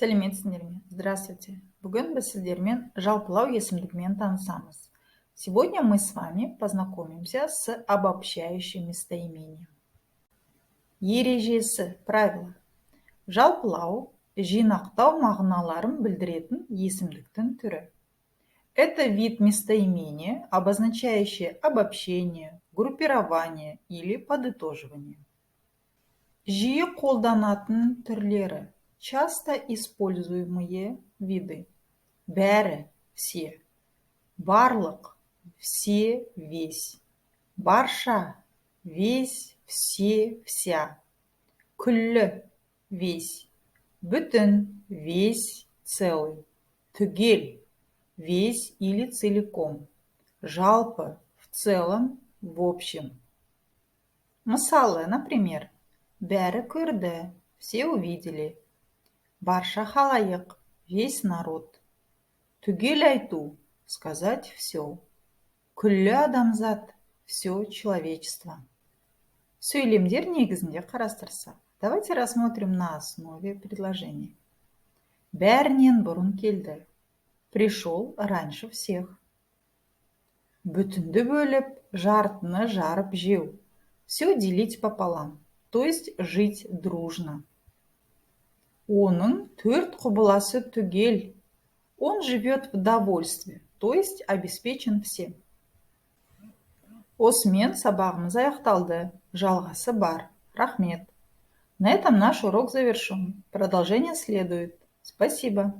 Сәлеметсіңдер ме? Здравствуйте. Бүгін біз сіздермен жалпылау есімдігімен танысамыз. Сегодня мы с вами познакомимся с обобщающим местоимением. Ережесі, правило. Жалпылау, жинақтау мағыналарын білдіретін есімдіктің түрі. Это вид местоимения, обозначающий обобщение, группирование или подытоживание. Жиі қолданатын түрлері. Часто используемые виды. Бәрі, все. Барлық, все, весь. Барша, весь, все, вся. Күллі, весь. Бүтін, весь, целый. Түгел, весь или целиком. Жалпы, в целом, в общем. Мысалы, например, бәрі көрді, все увидели. Барша халайық, весь народ. Түгел айту, сказать все. Күллі адамзат, все человечество. Сөйлемдер негізінде қарастырсақ. Давайте рассмотрим на основе предложений. Бәрінен бұрын келді. Пришел раньше всех. Бүтінді бөліп, жартыны жарып жеу. Все делить пополам, то есть жить дружно. Оның 4 құбыласы түгел. Он живет в довольстве, то есть обеспечен всем. Осымен сабағымыз аяқталды. Жалғасы бар. Рахмет. На этом наш урок завершен. Продолжение следует. Спасибо.